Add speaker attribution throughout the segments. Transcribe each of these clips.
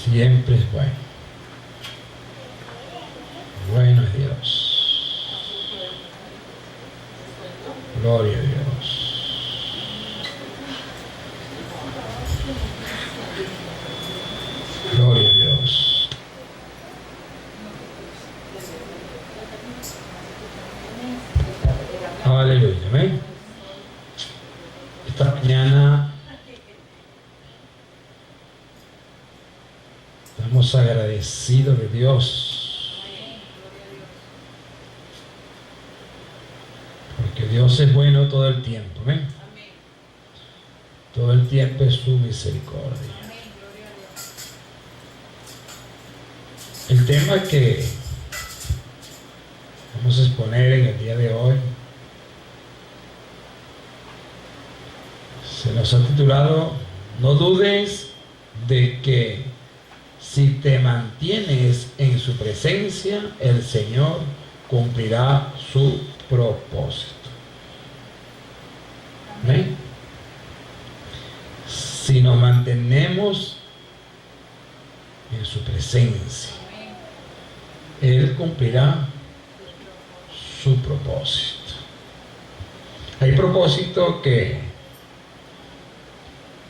Speaker 1: Siempre es bueno. Bueno es Dios. Gloria a Dios. Gloria a Dios. Aleluya. Amén. Esta mañana estamos agradecidos de Dios, porque Dios es bueno todo el tiempo. Amén. Todo el tiempo es su misericordia. El tema que vamos a exponer en el día de hoy se nos ha titulado: no dudes de que si te mantienes en su presencia, el Señor cumplirá su propósito. ¿Amén? Si nos mantenemos en su presencia, Él cumplirá su propósito. Hay propósito que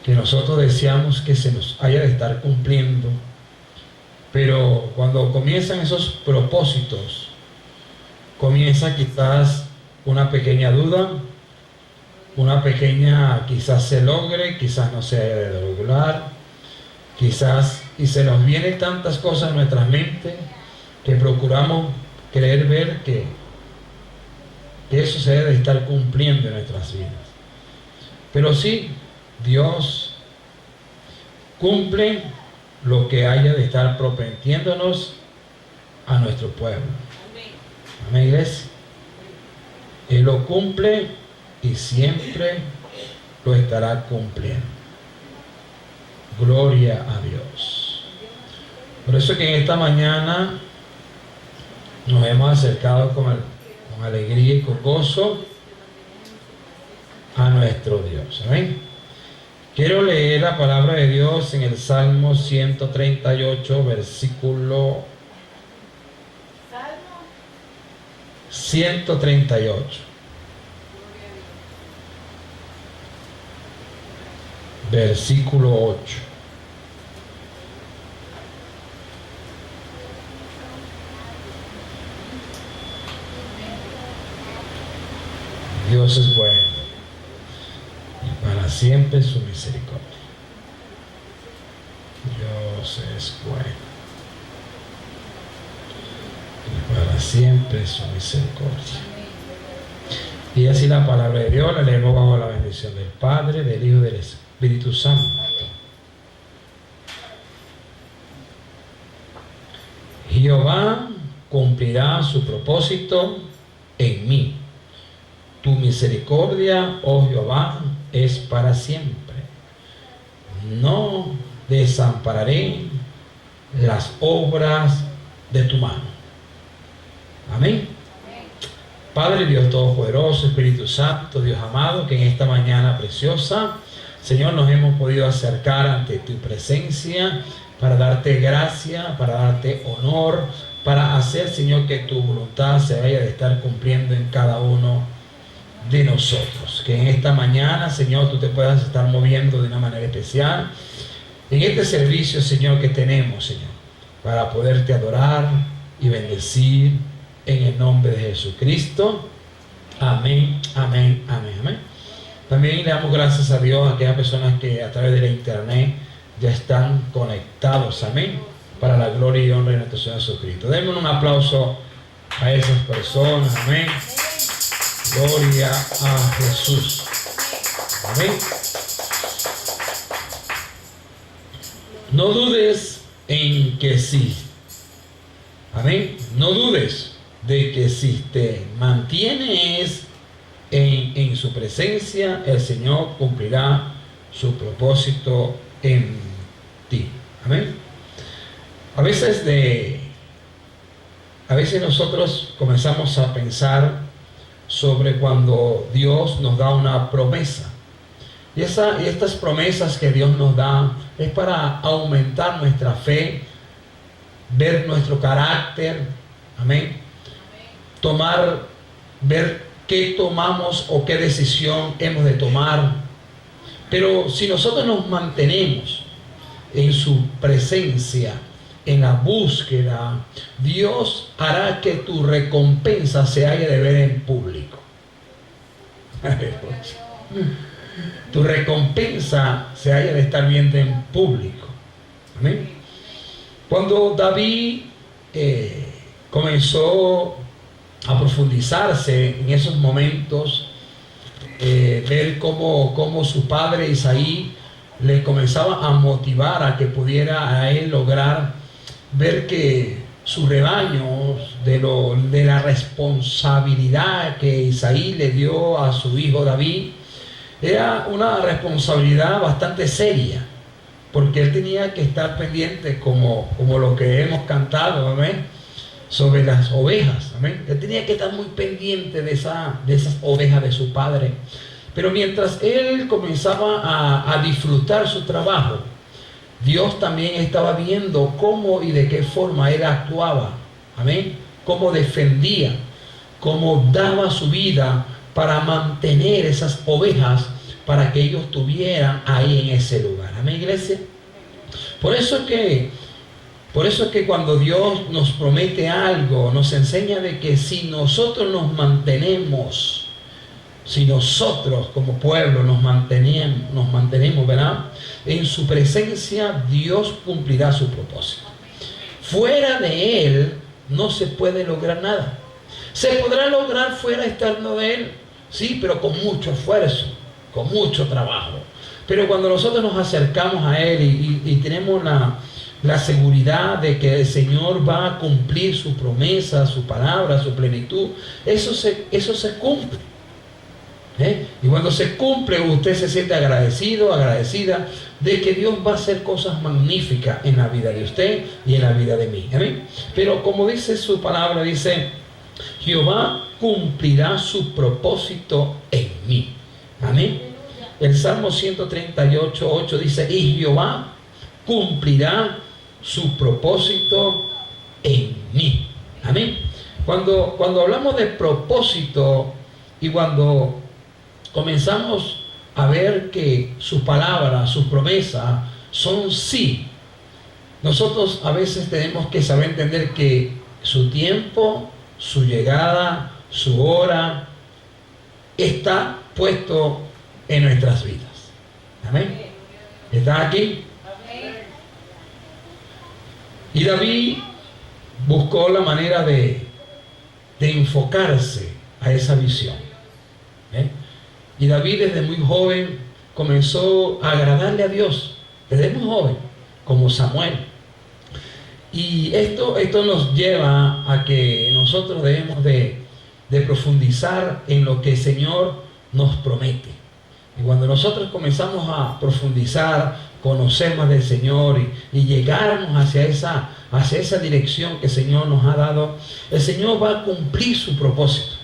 Speaker 1: nosotros deseamos que se nos haya de estar cumpliendo, pero cuando comienzan esos propósitos, comienza quizás una pequeña duda, una pequeña, quizás se logre, quizás no se haya de lograr, quizás, y se nos vienen tantas cosas en nuestras mentes que procuramos creer ver que eso se debe de estar cumpliendo en nuestras vidas. Pero sí, Dios cumple lo que haya de estar prometiéndonos a nuestro pueblo. Amén, iglesia. Él lo cumple y siempre lo estará cumpliendo. Gloria a Dios. Por eso que en esta mañana nos hemos acercado con alegría y con gozo a nuestro Dios. Amén. Quiero leer la palabra de Dios en el Salmo 138, versículo 138. Versículo 8. Dios es bueno y para siempre su misericordia. Dios es bueno y para siempre su misericordia. Y así la palabra de Dios la leemos bajo la bendición del Padre, del Hijo y del Espíritu Santo. Jehová cumplirá su propósito en mí. Tu misericordia, oh Jehová, es para siempre. No desampararé las obras de tu mano. Amén. Padre Dios Todopoderoso, Espíritu Santo, Dios amado, que en esta mañana preciosa, Señor, nos hemos podido acercar ante tu presencia para darte gracia, para darte honor, para hacer, Señor, que tu voluntad se vaya de estar cumpliendo en cada uno de nosotros. Que en esta mañana, Señor, tú te puedas estar moviendo de una manera especial en este servicio, Señor, que tenemos, Señor, para poderte adorar y bendecir en el nombre de Jesucristo. Amén, amén, amén, amén. También le damos gracias a Dios a aquellas personas que a través de la internet ya están conectados, amén, para la gloria y honra de nuestro Señor Jesucristo. Denme un aplauso a esas personas, amén. Gloria a Jesús. Amén. No dudes en que sí. Amén. No dudes de que si te mantienes en su presencia, el Señor cumplirá su propósito en ti. Amén. A veces nosotros comenzamos a pensar sobre cuando Dios nos da una promesa Y estas promesas que Dios nos da es para aumentar nuestra fe, ver nuestro carácter, amén. Ver qué tomamos o qué decisión hemos de tomar. Pero si nosotros nos mantenemos en su presencia, en la búsqueda, Dios hará que tu recompensa se haya de ver en público. Tu recompensa se haya de estar viendo en público. ¿Amén? Cuando David comenzó a profundizarse en esos momentos, ver cómo su padre Isaí le comenzaba a motivar a que pudiera a él lograr ver que su rebaño, de la responsabilidad que Isaí le dio a su hijo David, era una responsabilidad bastante seria, porque él tenía que estar pendiente, como lo que hemos cantado, amén, sobre las ovejas, amén. Él tenía que estar muy pendiente de esas ovejas de su padre. Pero mientras él comenzaba a disfrutar su trabajo, Dios también estaba viendo cómo y de qué forma él actuaba, amén, cómo defendía, cómo daba su vida para mantener esas ovejas, para que ellos estuvieran ahí en ese lugar. Amén, iglesia. Por eso es que cuando Dios nos promete algo, nos enseña de que si nosotros nos mantenemos, si nosotros como pueblo nos mantenemos, ¿verdad?, en su presencia, Dios cumplirá su propósito. Fuera de Él no se puede lograr nada. Se podrá lograr fuera externo de Él, sí, pero con mucho esfuerzo, con mucho trabajo. Pero cuando nosotros nos acercamos a Él y tenemos la seguridad de que el Señor va a cumplir su promesa, su palabra, su plenitud, eso se cumple. Y cuando se cumple, usted se siente agradecido, agradecida de que Dios va a hacer cosas magníficas en la vida de usted y en la vida de mí. ¿Amén? Pero como dice su palabra, dice: Jehová cumplirá su propósito en mí. Amén. El Salmo 138:8 dice: y Jehová cumplirá su propósito en mí. Amén. Cuando hablamos de propósito y cuando comenzamos a ver que sus palabras, sus promesas son sí, nosotros a veces tenemos que saber entender que su tiempo, su llegada, su hora está puesto en nuestras vidas. Amén. ¿Está aquí? Y David buscó la manera de enfocarse a esa visión. Y David desde muy joven comenzó a agradarle a Dios, desde muy joven, como Samuel. Y esto nos lleva a que nosotros debemos de profundizar en lo que el Señor nos promete. Y cuando nosotros comenzamos a profundizar, conocer más del Señor y llegarnos hacia esa dirección que el Señor nos ha dado, el Señor va a cumplir su propósito.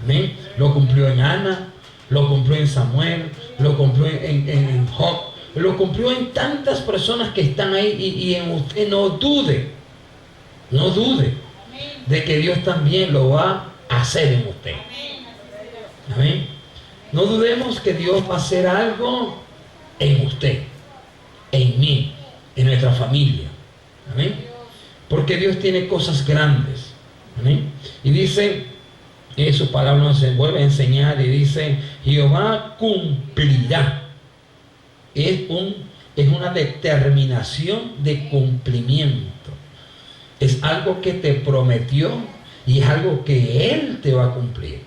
Speaker 1: Amén. Lo cumplió en Ana, lo cumplió en Samuel, lo cumplió en Job, lo cumplió en tantas personas que están ahí, y en usted no dude de que Dios también lo va a hacer en usted. Amén. No dudemos que Dios va a hacer algo en usted, en mí, en nuestra familia. Amén. Porque Dios tiene cosas grandes. Amén. Y dice, su palabra nos vuelve a enseñar y dice: Jehová cumplirá. Es una determinación de cumplimiento. Es algo que te prometió y es algo que Él te va a cumplir.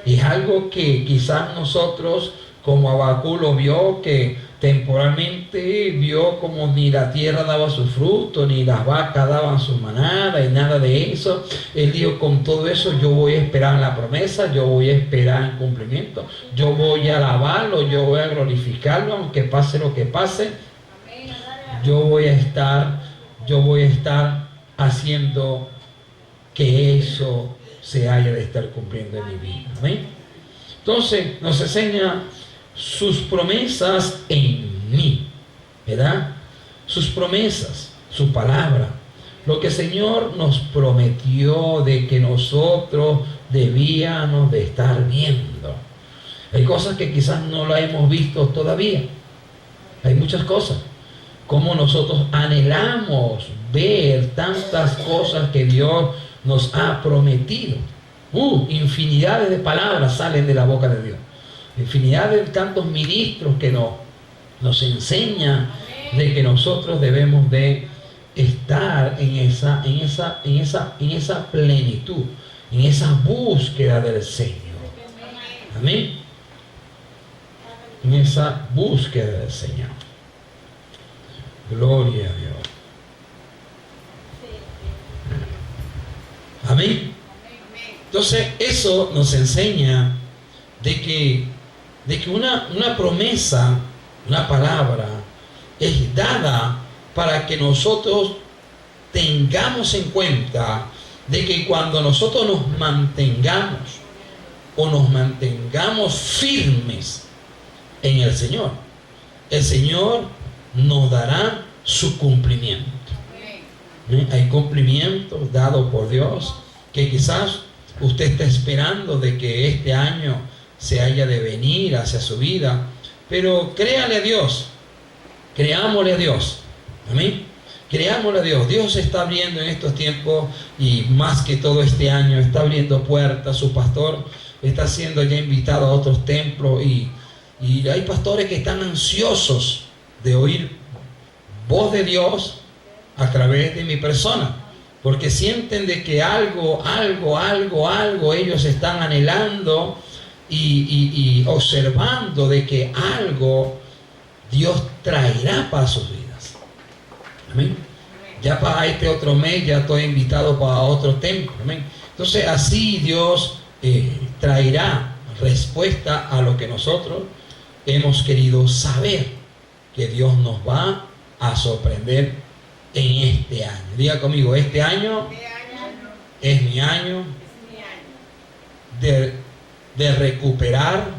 Speaker 1: Y es algo que quizás nosotros, como Habacuc lo vio, que temporalmente vio como ni la tierra daba su fruto, ni las vacas daban su manada y nada de eso. Él dijo: con todo eso yo voy a esperar en la promesa, yo voy a esperar en cumplimiento, yo voy a alabarlo, yo voy a glorificarlo, aunque pase lo que pase. Yo voy a estar haciendo que eso se haya de estar cumpliendo en mi vida. ¿Amén? Entonces nos enseña sus promesas en mí, ¿verdad? Sus promesas, su palabra, lo que el Señor nos prometió de que nosotros debíamos de estar viendo. Hay cosas que quizás no la hemos visto todavía. Hay muchas cosas. Como nosotros anhelamos ver tantas cosas que Dios nos ha prometido. Infinidades de palabras salen de la boca de Dios. Infinidad de tantos ministros que nos enseñan de que nosotros debemos de estar en esa plenitud, en esa búsqueda del Señor. Amén. En esa búsqueda del Señor. Gloria a Dios. Amén. Entonces eso nos enseña de que una promesa, una palabra, es dada para que nosotros tengamos en cuenta de que cuando nosotros nos mantengamos firmes en el Señor nos dará su cumplimiento. Hay cumplimientos dados por Dios que quizás usted está esperando de que este año se haya de venir hacia su vida, pero créale a Dios, creámosle a Dios. Amén. Creámosle a Dios. Dios está abriendo en estos tiempos, y más que todo este año está abriendo puertas. Su pastor está siendo ya invitado a otros templos, y hay pastores que están ansiosos de oír voz de Dios a través de mi persona, porque sienten de que algo ellos están anhelando y observando de que algo Dios traerá para sus vidas. Amén. Ya para este otro mes ya estoy invitado para otro templo. Amén. Entonces así Dios traerá respuesta a lo que nosotros hemos querido saber, que Dios nos va a sorprender en este año. Diga conmigo, este año es mi año de recuperar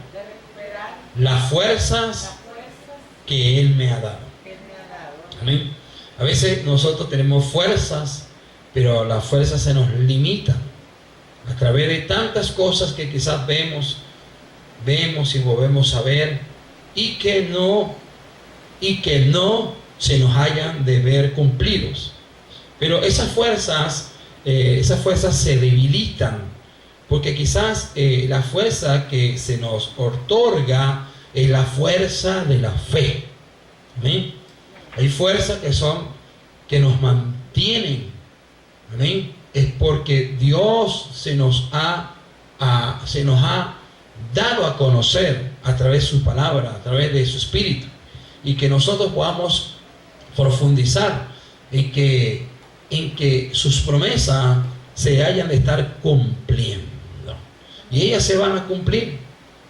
Speaker 1: las fuerzas que Él me ha dado. Amén. A veces nosotros tenemos fuerzas, pero las fuerzas se nos limitan a través de tantas cosas que quizás vemos y volvemos a ver, y que no se nos hayan de ver cumplidos. Pero esas fuerzas se debilitan, porque quizás la fuerza que se nos otorga es la fuerza de la fe. ¿Amén? Hay fuerzas que nos mantienen. ¿Amén? Es porque Dios se nos ha dado a conocer a través de su palabra, a través de su espíritu, y que nosotros podamos profundizar en que sus promesas se hayan de estar cumpliendo, y ellas se van a cumplir.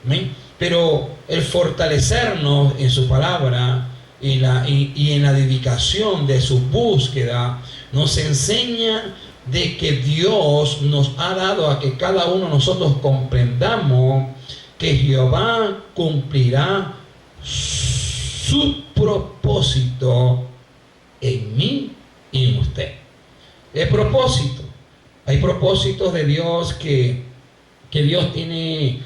Speaker 1: ¿Amén? Pero el fortalecernos en su palabra y en la dedicación de su búsqueda nos enseña de que Dios nos ha dado a que cada uno de nosotros comprendamos que Jehová cumplirá su propósito en mí y en usted. El propósito. Hay propósitos de Dios que Dios tiene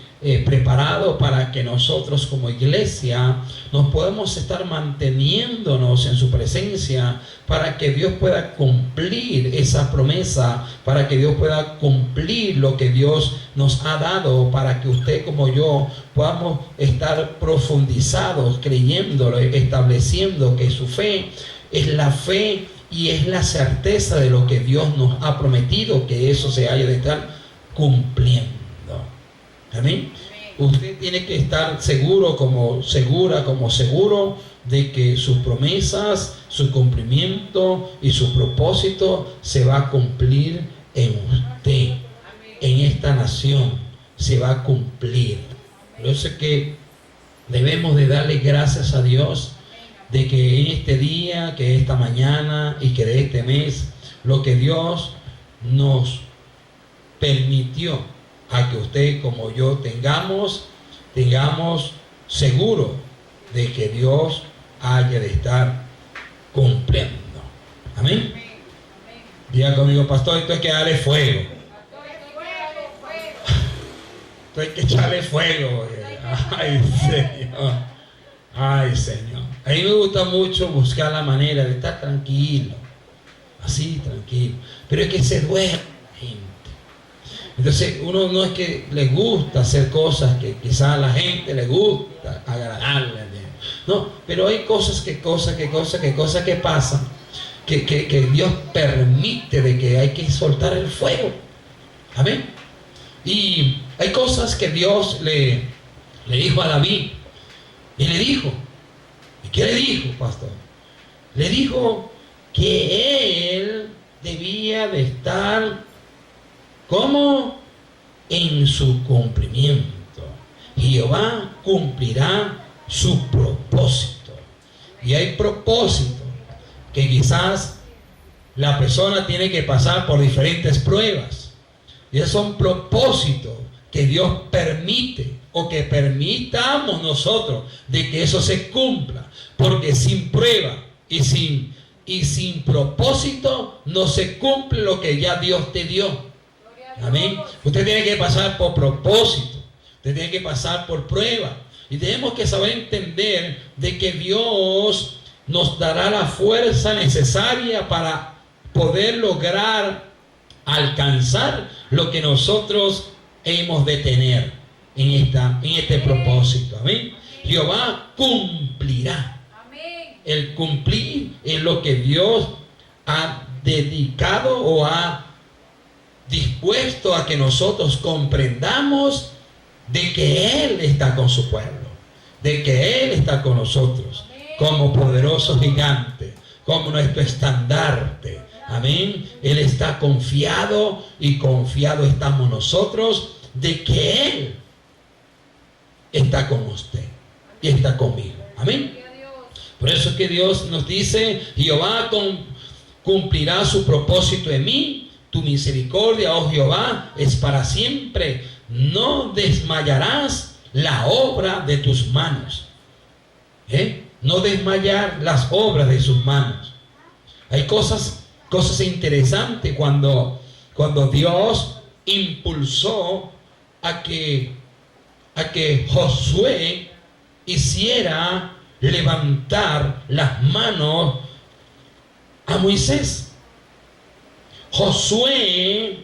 Speaker 1: preparado para que nosotros como iglesia nos podamos estar manteniéndonos en su presencia, para que Dios pueda cumplir esa promesa, para que Dios pueda cumplir lo que Dios nos ha dado, para que usted como yo podamos estar profundizados, creyéndolo, estableciendo que su fe es la fe y es la certeza de lo que Dios nos ha prometido, que eso se haya de estar cumpliendo. Amén. Usted tiene que estar seguro de que sus promesas, su cumplimiento y su propósito se va a cumplir en usted, en esta nación se va a cumplir. Por eso es que debemos de darle gracias a Dios de que en este día, que esta mañana y que de este mes, lo que Dios nos permitió a que usted como yo tengamos seguro de que Dios haya de estar cumpliendo. Amén. Diga conmigo, pastor, esto hay que darle fuego. Esto hay que echarle fuego. Ay, Señor. Ay, Señor. A mí me gusta mucho buscar la manera de estar tranquilo. Así, tranquilo. Pero es que se duerme la gente. Entonces, uno no es que le gusta hacer cosas que quizás a la gente le gusta agradarle. No, pero hay cosas que pasan. Que Dios permite de que hay que soltar el fuego. Amén. Y hay cosas que Dios le dijo a David. Y le dijo, ¿y qué le dijo, pastor? Le dijo que él debía de estar como en su cumplimiento. Jehová cumplirá su propósito. Y hay propósito que quizás la persona tiene que pasar por diferentes pruebas. Y esos son propósitos que Dios permite o que permitamos nosotros de que eso se cumpla. Porque sin prueba y sin propósito no se cumple lo que ya Dios te dio. Amén. Usted tiene que pasar por propósito. Usted tiene que pasar por prueba. Y tenemos que saber entender de que Dios nos dará la fuerza necesaria para poder lograr alcanzar lo que nosotros hemos de tener en este propósito. Amén. Jehová cumplirá. El cumplir es lo que Dios ha dedicado o ha dispuesto a que nosotros comprendamos de que Él está con su pueblo, de que Él está con nosotros como poderoso gigante, como nuestro estandarte. Amén. Él está confiado y confiado estamos nosotros de que Él está con usted y está conmigo. Amén. Por eso es que Dios nos dice, Jehová cumplirá su propósito en mí, tu misericordia, oh Jehová, es para siempre. No desmayarás la obra de tus manos. No desmayar las obras de sus manos. Hay cosas interesantes cuando Dios impulsó a que Josué hiciera levantar las manos a Moisés. Josué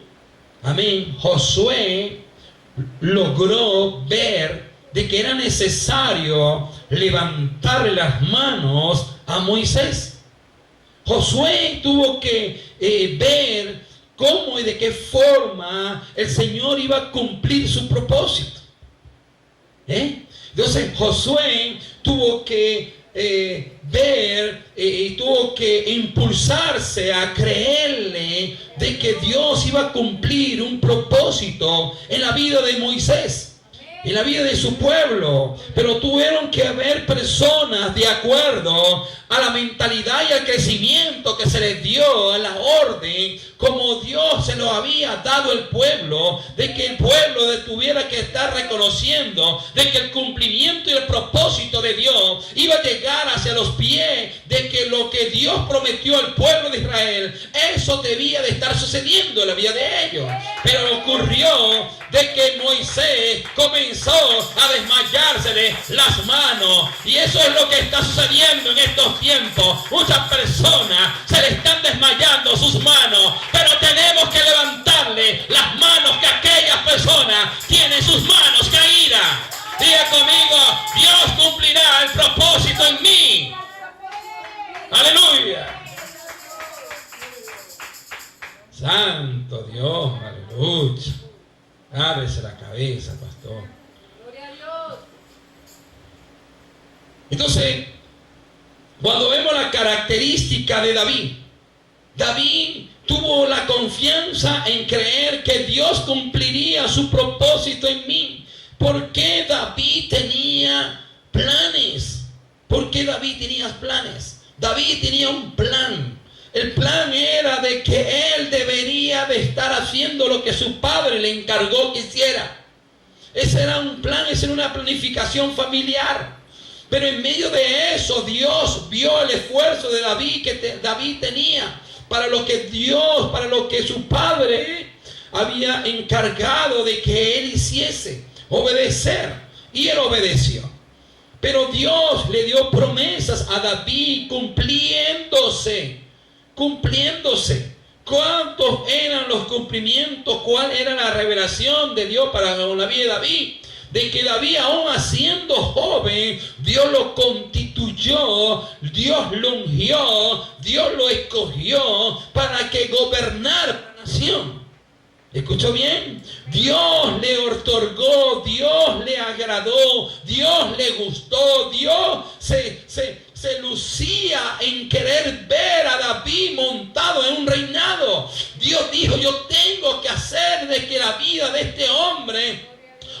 Speaker 1: logró ver de que era necesario levantarle las manos a Moisés. Josué tuvo que ver cómo y de qué forma el Señor iba a cumplir su propósito. Entonces Josué tuvo que ver y tuvo que impulsarse a creerle de que Dios iba a cumplir un propósito en la vida de Moisés, en la vida de su pueblo. Pero tuvieron que haber personas de acuerdo a la mentalidad y al crecimiento que se les dio, a la orden como Dios se lo había dado al pueblo, de que el pueblo tuviera que estar reconociendo de que el cumplimiento y el propósito de Dios iba a llegar hacia los pies, de que lo que Dios prometió al pueblo de Israel, eso debía de estar sucediendo en la vida de ellos. Pero ocurrió de que Moisés comenzó a desmayársele las manos, y eso es lo que está sucediendo en estos tiempos. Muchas personas se le están desmayando sus manos, pero tenemos que levantarle las manos que aquellas personas tienen sus manos caídas. Diga conmigo, Dios cumplirá el propósito en mí. Aleluya. Santo Dios, aleluya. Ábrese la cabeza, pastor.
Speaker 2: Gloria a Dios.
Speaker 1: Entonces, cuando vemos la característica de David, David tuvo la confianza en creer que Dios cumpliría su propósito en mí. ¿Por qué David tenía planes? ¿Por qué David tenía planes? David tenía un plan. El plan era de que él debería de estar haciendo lo que su padre le encargó que hiciera. Ese era un plan, esa era una planificación familiar. Pero en medio de eso, Dios vio el esfuerzo de David que David tenía para lo que su padre había encargado de que él hiciese, obedecer. Y él obedeció. Pero Dios le dio promesas a David cumpliéndose. ¿Cuántos eran los cumplimientos? ¿Cuál era la revelación de Dios para la vida de David? De que David, aún siendo joven, Dios lo constituyó, Dios lo ungió, Dios lo escogió para que gobernara la nación. ¿Escuchó bien? Dios le otorgó, Dios le agradó, Dios le gustó, Dios se lucía en querer ver a David montado en un reinado. Dios dijo, yo tengo que hacer de que la vida de este hombre,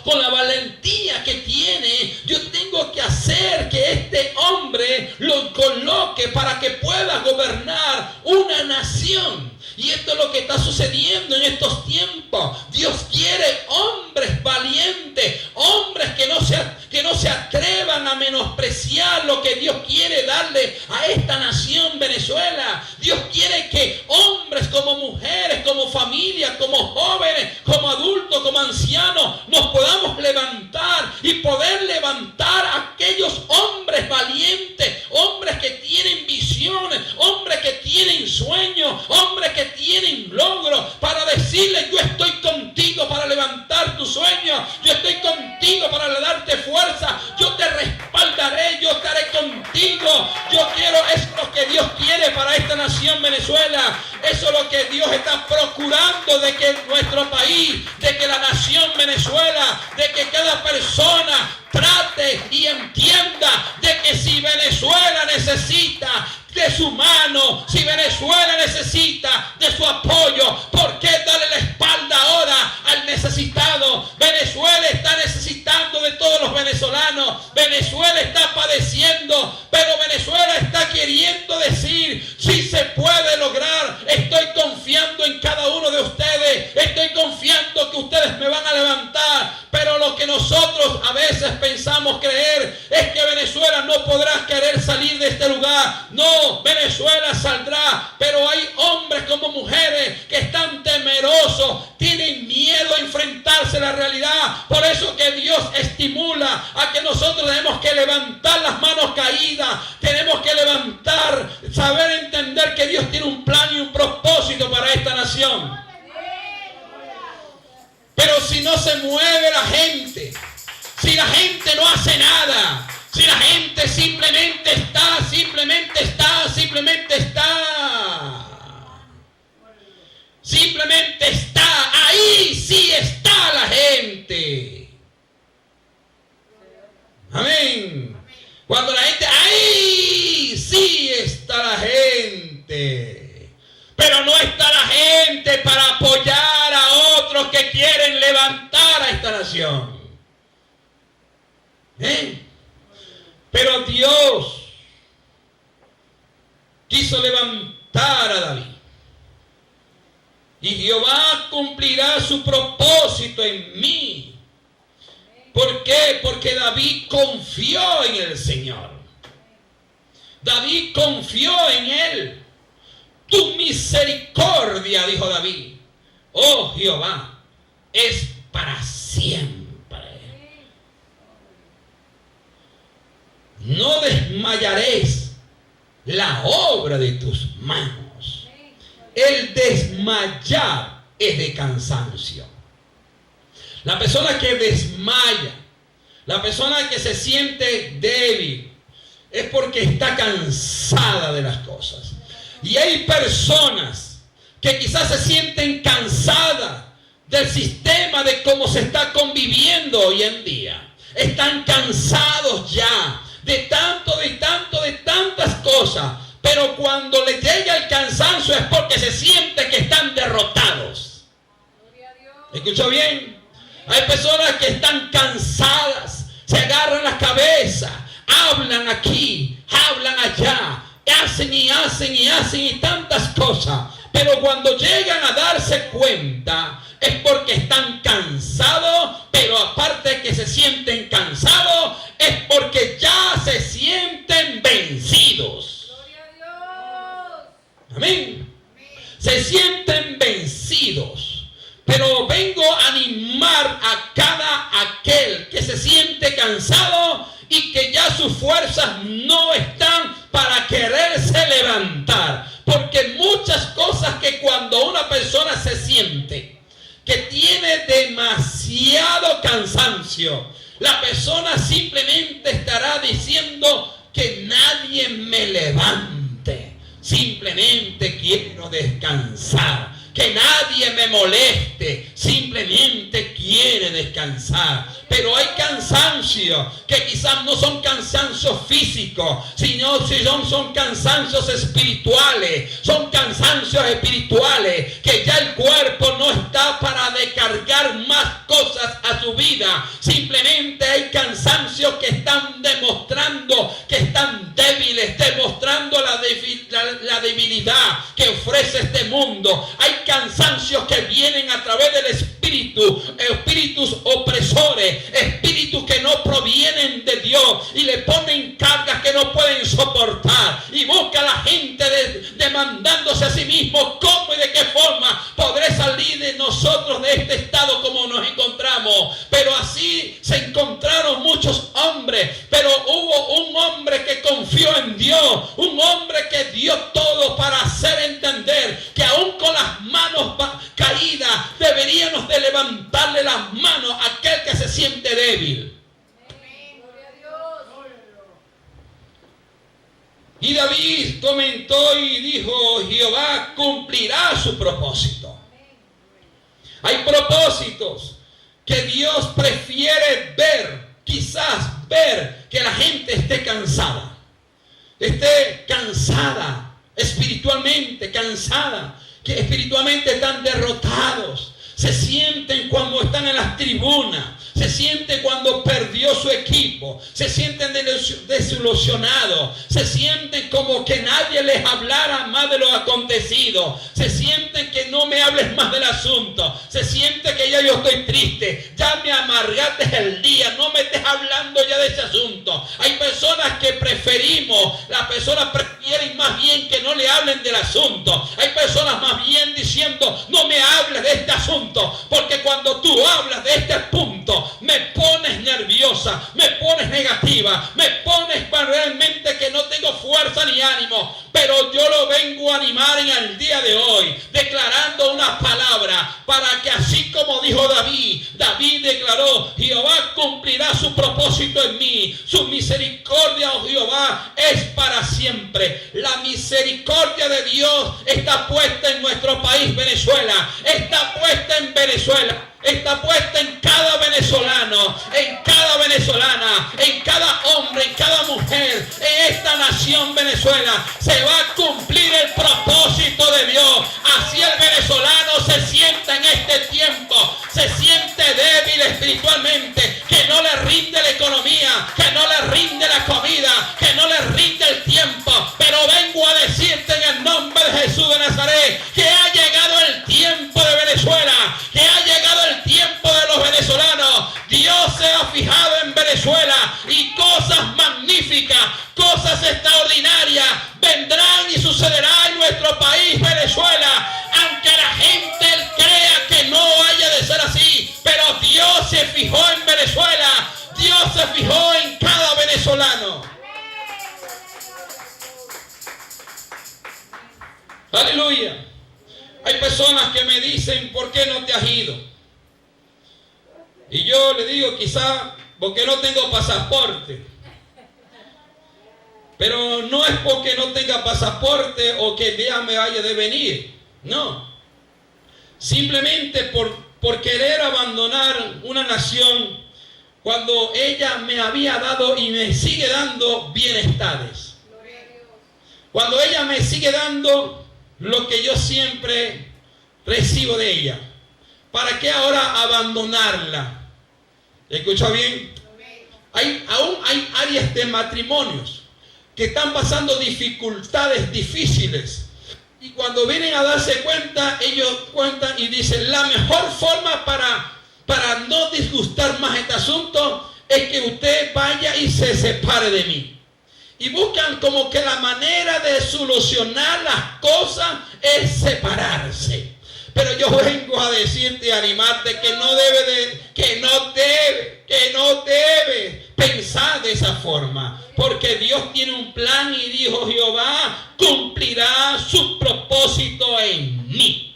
Speaker 1: con la valentía que tiene, yo tengo que hacer que este hombre lo coloque para que pueda gobernar una nación. Y esto es lo que está sucediendo en estos tiempos. Dios quiere hombres valientes, hombres que no se atrevan a menospreciar lo que Dios quiere darle a esta nación Venezuela. Dios quiere que hombres como mujeres, como familias, como jóvenes, como adultos, como ancianos, nos podamos levantar y poder levantar a aquellos hombres valientes, hombres que tienen visiones, hombres que tienen sueños, hombres que tienen logros, para decirle, yo estoy contigo para levantar tus sueños, yo estoy contigo para darte fuerza, yo te respaldaré, yo estaré contigo. Yo quiero, eso es lo que Dios quiere para esta nación Venezuela. Eso es lo que Dios está procurando de que nuestro país, de que la nación Venezuela, de que cada persona trate y entienda de que si Venezuela necesita de su mano, si Venezuela necesita de su apoyo, ¿por qué darle la espalda ahora al necesitado? Venezuela está necesitando de todos los venezolanos. Venezuela está padeciendo, pero Venezuela está queriendo decir, si se puede lograr, estoy confiando en cada uno de ustedes, estoy confiando que ustedes me van a levantar. Pero lo que nosotros a veces pensamos creer es que Venezuela no podrá querer salir de este lugar. No, Venezuela saldrá, pero hay hombres como mujeres que están temerosos, tienen miedo a enfrentarse a la realidad. Por eso que Dios estimula a que nosotros tenemos que levantar las manos caídas, tenemos que levantar, saber entender que Dios tiene un plan y un propósito para esta nación. Pero si no se mueve la gente, si la gente no hace nada, si la gente simplemente está, ahí sí está la gente. Amén. Cuando la gente, ahí sí está la gente. Pero no está la gente para apoyar a otros que quieren levantar a esta nación. Pero Dios quiso levantar a David. Y Jehová cumplirá su propósito en mí. ¿Por qué? Porque David confió en el Señor. David confió en Él. Tu misericordia, dijo David, oh Jehová, es para siempre. No desmayaréis la obra de tus manos. El desmayar es de cansancio. La persona que desmaya, la persona que se siente débil, es porque está cansada de las cosas. Y hay personas que quizás se sienten cansadas del sistema de cómo se está conviviendo hoy en día. Están cansados ya de tantas cosas. Pero cuando les llega el cansancio es porque se siente que están derrotados. ¿Escuchó bien? Hay personas que están cansadas, se agarran la cabeza, hablan aquí, hablan allá, hacen y tantas cosas. Pero cuando llegan a darse cuenta es porque están cansados, pero aparte de que se sienten cansados, es porque ya se sienten vencidos. Amén. Se sienten vencidos. Pero vengo a animar a cada aquel que se siente cansado y que ya sus fuerzas no están para quererse levantar. Porque muchas cosas que cuando una persona se siente que tiene demasiado cansancio, la persona simplemente estará diciendo que nadie me levante. Simplemente quiero descansar. Que nadie me moleste, simplemente quiere descansar. Pero hay cansancio que quizás no son cansancios físicos, sino son cansancios espirituales. Son cansancios espirituales que ya el cuerpo no está para descargar más cosas a su vida. Simplemente hay cansancios que están demostrando que están débiles, demostrando la debilidad que ofrece este mundo. Hay cansancios que vienen a través del espíritu, espíritus opresores, espíritus que no provienen de Dios y le ponen cargas que no pueden soportar, y busca a la gente demandándose a sí mismo cómo y de qué forma podré salir de nosotros de este estado como nos encontramos. Pero así se encontraron muchos hombres, pero hubo un hombre que confió en Dios, un hombre que dio todo para hacer entender que aún con las manos caídas deberíamos de levantarle las manos a aquel que se siente débil. Y David comentó y dijo: Jehová cumplirá su propósito. Hay propósitos que Dios prefiere ver, quizás ver que la gente esté cansada espiritualmente, cansada, que espiritualmente están derrotados. Se sienten cuando están en las tribunas, se sienten cuando perdió su equipo, se sienten desilusionados, se sienten como que nadie les hablara más de lo acontecido, se sienten que no me hables más del asunto, se siente que ya yo estoy triste, ya me amargaste el día, no me estés hablando ya de ese asunto. Hay personas que las personas prefieren más bien que no le hablen del asunto. Hay personas más bien diciendo: no me hables de este asunto, porque cuando tú hablas de este punto me pones nerviosa, me pones negativa, me pones para realmente que no tengo fuerza ni ánimo. Pero yo lo vengo a animar en el día de hoy, declarando una palabra, para que así como dijo David declaró: Jehová cumplirá su propósito en mí, su misericordia, oh Jehová, es para siempre. La misericordia de Dios está puesta en nuestro país, Venezuela, está puesta en Venezuela, está puesta en cada venezolano, en cada venezolana, en cada hombre, en cada mujer, en esta nación Venezuela. Se va a cumplir el propósito de Dios. Así el venezolano se sienta en este tiempo, se siente débil espiritualmente, que no le rinde la economía, que no le rinde la comida, que no le rinde el tiempo. Pero vengo a decirte en el nombre de Jesús de Nazaret que ha llegado el tiempo de Venezuela, que ha llegado el tiempo de los venezolanos. Dios se ha fijado en Venezuela y cosas magníficas, cosas extraordinarias vendrán y sucederá en nuestro país, Venezuela. Aunque la gente crea que no haya de ser así, pero Dios se fijó en Venezuela, Dios se fijó en cada venezolano. Aleluya. Hay personas que me dicen: ¿por qué no te has ido? Y yo le digo: quizá porque no tengo pasaporte. Pero no es porque no tenga pasaporte o que el día me vaya de venir. No. Simplemente por querer abandonar una nación cuando ella me había dado y me sigue dando bienestares. Cuando ella me sigue dando lo que yo siempre recibo de ella. ¿Para qué ahora abandonarla? ¿Escucha bien? Aún hay áreas de matrimonios que están pasando dificultades difíciles, Y cuando vienen a darse cuenta, ellos cuentan y dicen, la mejor forma para no disgustar más este asunto es que usted vaya y se separe de mí. Y buscan como que la manera de solucionar las cosas es separarse. Pero yo vengo a decirte y animarte que no debe pensar de esa forma. Porque Dios tiene un plan y dijo, Jehová cumplirá su propósito en mí.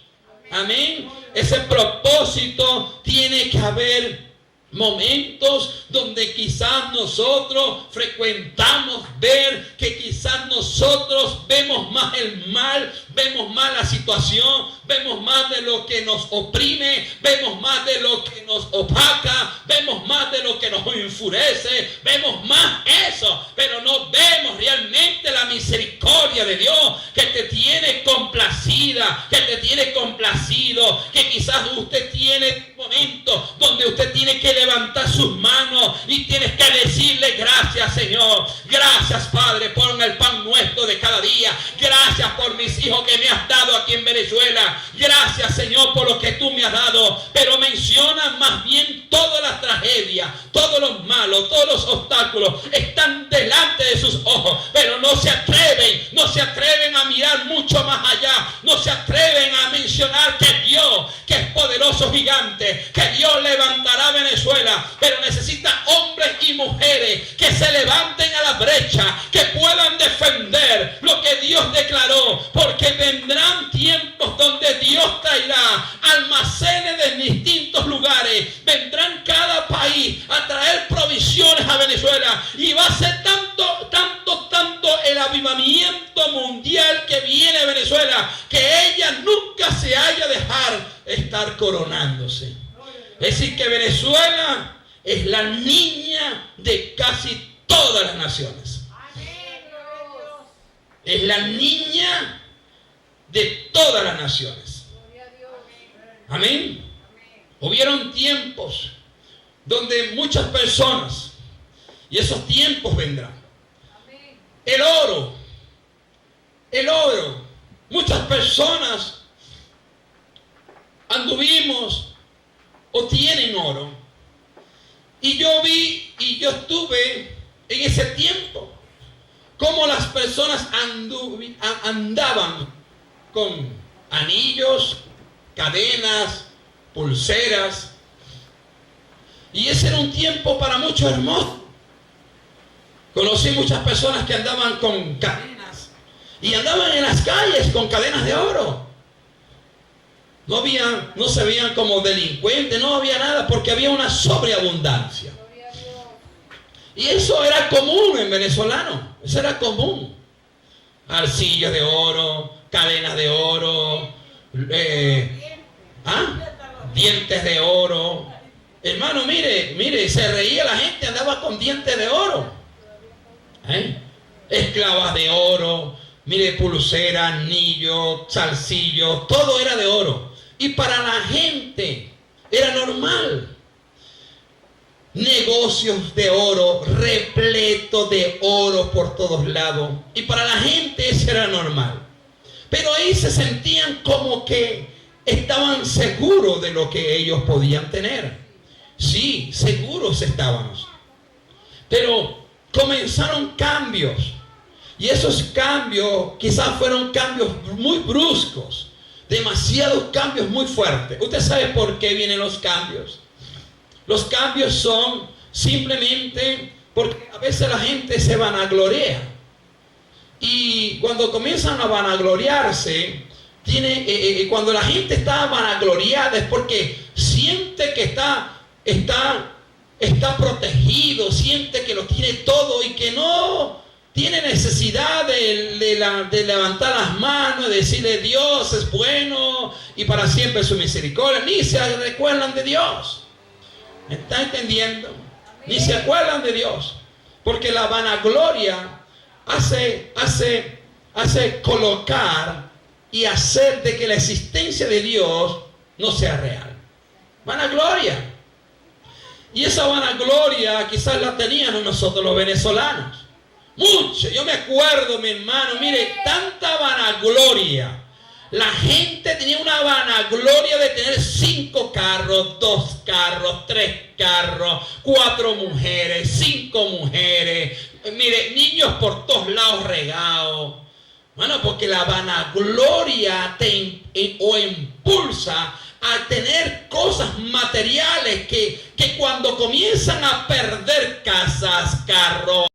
Speaker 1: Amén. Ese propósito tiene que haber momentos donde quizás nosotros frecuentamos ver que quizás nosotros vemos más el mal, vemos más la situación, vemos más de lo que nos oprime, vemos más de lo que nos opaca, vemos más de lo que nos enfurece, vemos más eso, pero no vemos realmente la misericordia de Dios que te tiene complacida, que te tiene complacido, que quizás usted tiene momentos donde usted tiene que levantar sus manos y tienes que decirle gracias, Señor, gracias, Padre, por el pan nuestro de cada día, gracias por mis hijos que me has dado aquí en Venezuela, gracias, Señor, por lo que tú me has dado. Pero mencionan más bien todas las tragedias, todos los malos, todos los obstáculos están delante de sus ojos, pero no se atreven a mirar mucho más allá, no se atreven a mencionar que Dios, que es poderoso gigante, que Dios levantará a Venezuela, pero necesita hombres y mujeres que se levanten a la brecha, que puedan defender lo que Dios declaró, porque vendrán tiempos donde Dios traerá almacenes de distintos lugares, vendrán cada país a traer provisiones a Venezuela, y va a ser tanto el avivamiento mundial que viene a Venezuela, que ella nunca se haya dejar estar coronándose. Es decir, que Venezuela es la niña de casi todas las naciones. Es la niña de todas las naciones. Amén. Hubieron tiempos donde muchas personas, y esos tiempos vendrán. El oro. Muchas personas anduvimos o tienen oro. Y yo vi y yo estuve en ese tiempo como las personas andaban con anillos, cadenas, pulseras. Y ese era un tiempo para muchos hermoso. Conocí muchas personas que andaban con cadenas y andaban en las calles con cadenas de oro. No se veían como delincuentes, no había nada, porque había una sobreabundancia. Y eso era común en venezolano, eso era común. Arcillas de oro, cadenas de oro, dientes de oro. Hermano, mire, se reía la gente, andaba con dientes de oro. Esclavas de oro, mire, pulsera, anillo, zarcillo, todo era de oro. Y para la gente era normal. Negocios de oro, repleto de oro por todos lados. Y para la gente eso era normal. Pero ahí se sentían como que estaban seguros de lo que ellos podían tener. Sí, seguros estábamos. Pero comenzaron cambios. Y esos cambios quizás fueron cambios muy bruscos. Demasiados cambios muy fuertes. ¿Usted sabe por qué vienen los cambios? Los cambios son simplemente porque a veces la gente se vanagloria. Y cuando comienzan a vanagloriarse, cuando la gente está vanagloriada es porque siente que está protegido, siente que lo tiene todo y que no tiene necesidad de levantar las manos y decirle Dios es bueno y para siempre su misericordia, ni se recuerdan de Dios. ¿Me está entendiendo? Ni se acuerdan de Dios, porque la vanagloria hace colocar y hacer de que la existencia de Dios no sea real. Vanagloria. Y esa vanagloria quizás la teníamos nosotros los venezolanos. Mucho. Yo me acuerdo, mi hermano, mire, tanta vanagloria La gente tenía una vanagloria de tener 5 carros, 2 carros, 3 carros, 4 mujeres, 5 mujeres. Mire, niños por todos lados regados. Bueno, porque la vanagloria te impulsa a tener cosas materiales que cuando comienzan a perder casas, carros,